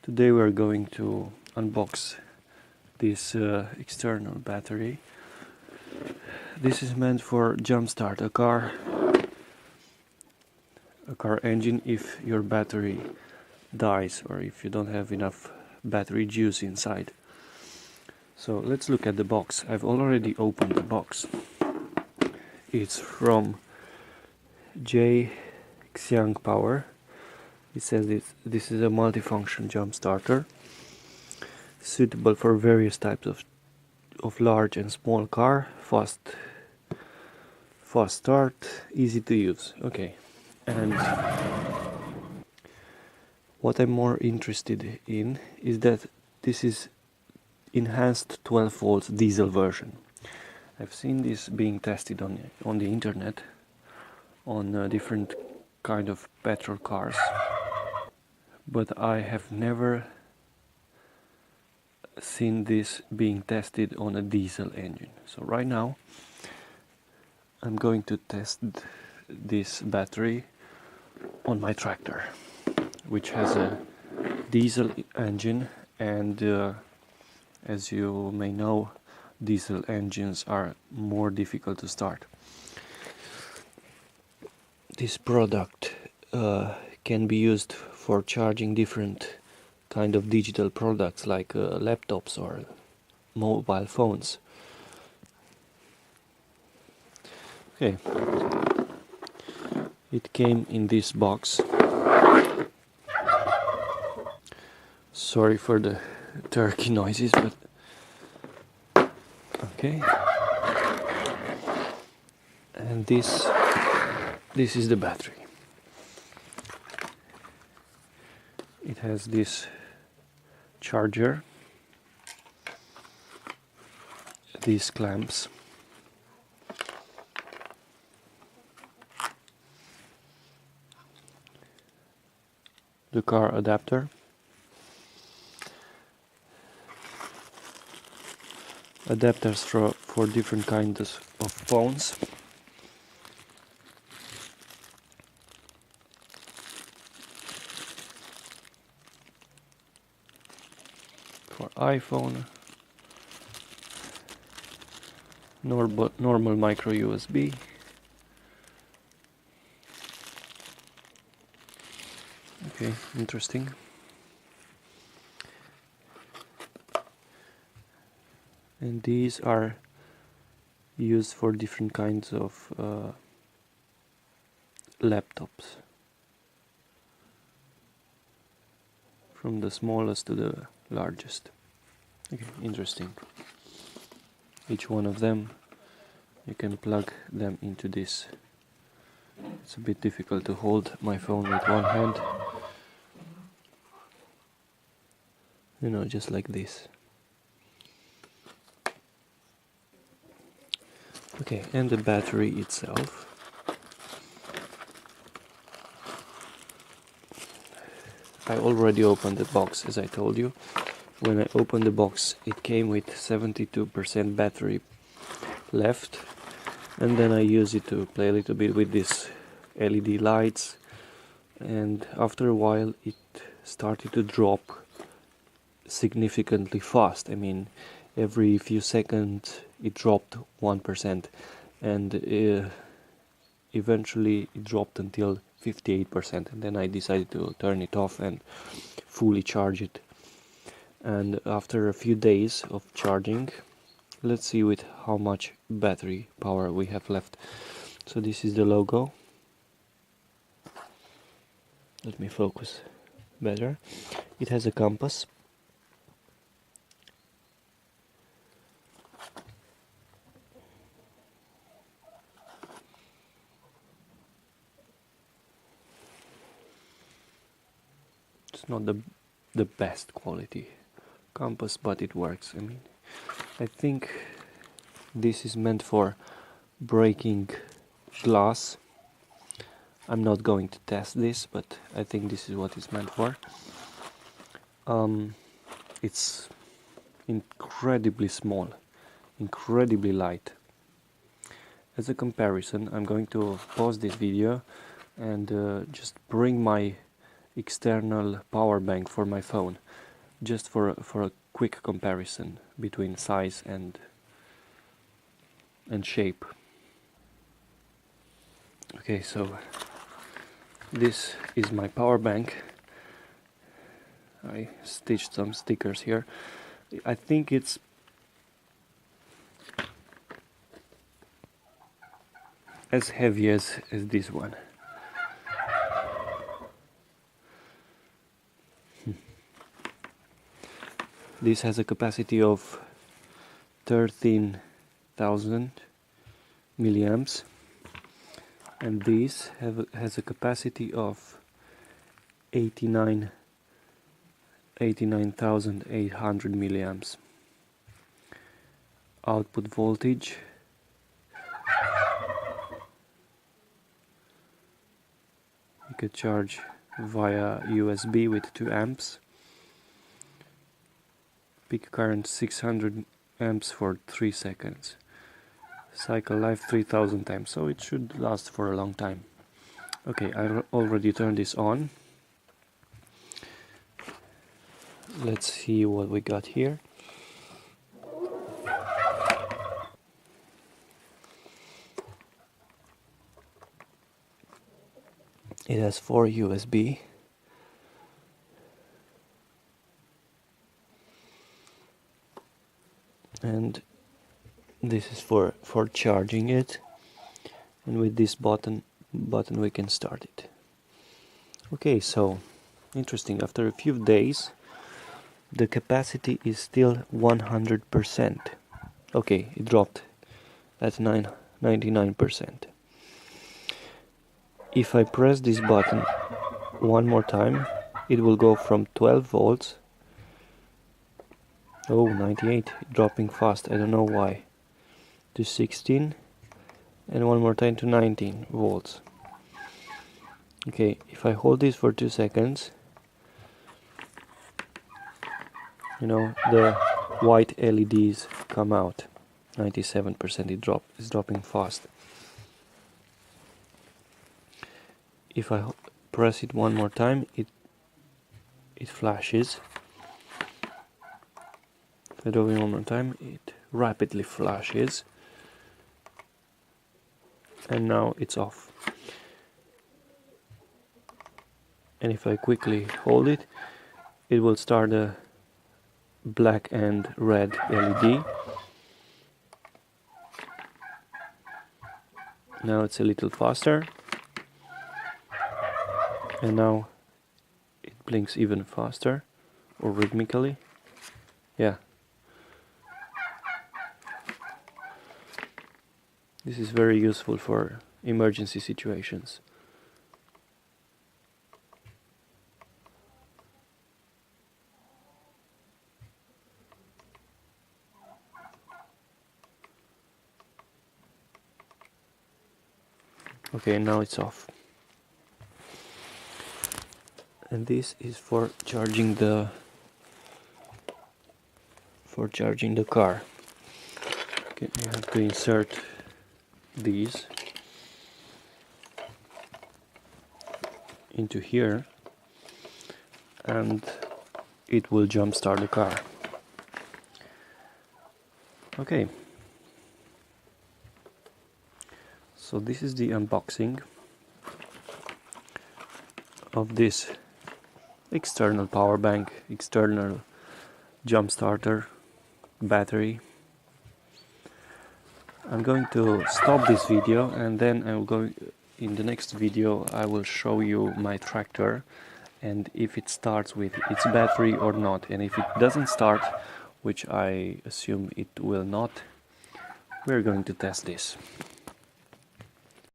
Today we're going to unbox this external battery. This is meant for jumpstart a car engine if your battery dies or if you don't have enough battery juice inside. So let's look at the box. I've already opened the box. It's from JXIANG Power. It says this is a multifunction jump starter suitable for various types of large and small car, fast start, easy to use. Okay, and what I'm more interested in is that this is enhanced 12 volts diesel version. I've seen this being tested on the internet on different kind of petrol cars, but I have never seen this being tested on a diesel engine. So right now I'm going to test this battery on my tractor, which has a diesel engine, and as you may know, diesel engines are more difficult to start. This product can be used for charging different kind of digital products like laptops or mobile phones. Okay, it came in this box. Sorry for the turkey noises, but okay. And this is the battery. It has this charger, these clamps, the car adapter, adapters for different kinds of phones, for iPhone, normal micro USB, okay, interesting. And these are used for different kinds of laptops, from the smallest to the largest. Okay, interesting. Each one of them, you can plug them into this. It's a bit difficult to hold my phone with one hand, you know, just like this. Okay, and the battery itself. I already opened the box, as I told you. When I opened the box, it came with 72% battery left, and then I used it to play a little bit with these LED lights, and after a while it started to drop significantly fast. I mean, every few seconds it dropped 1%, and eventually it dropped until 58%, and then I decided to turn it off and fully charge it. And after a few days of charging, let's see with how much battery power we have left. So this is the logo. Let me focus better. It has a compass. It's not the best quality compass, but it works. I mean, I think this is meant for breaking glass. I'm not going to test this, but I think this is what it's meant for. It's incredibly small, incredibly light. As a comparison, I'm going to pause this video and just bring my external power bank for my phone, just for a quick comparison between size and shape. Okay, so this is my power bank. I stitched some stickers here. I think it's as heavy as this one. This has a capacity of 13,000 milliamps, and this has a capacity of 89,800 milliamps. Output voltage you could charge via USB with 2 amps. Peak current 600 amps for 3 seconds. Cycle life 3000 times, so it should last for a long time. Okay, I already turned this on. Let's see what we got here. It has 4 USB. And this is for charging it, and with this button we can start it. Okay, so interesting, after a few days the capacity is still 100%. Okay, it dropped at 99%. If I press this button one more time, it will go from 12 volts. Oh, 98, dropping fast, I don't know why. To 16, and one more time to 19 volts. Okay, if I hold this for 2 seconds, you know, the white LEDs come out. 97%, it's dropping fast. If I press it one more time, it flashes. If I do it one more time, it rapidly flashes. And now it's off. And if I quickly hold it, it will start a black and red LED. Now it's a little faster. And now it blinks even faster, or rhythmically. Yeah. This is very useful for emergency situations. Okay, now it's off. And this is for charging the car. Okay, you have to insert these into here, and it will jumpstart the car. Okay, so this is the unboxing of this external power bank, external jump starter battery. I'm going to stop this video, and then in the next video I will show you my tractor, and if it starts with its battery or not, and if it doesn't start, which I assume it will not, we're going to test this.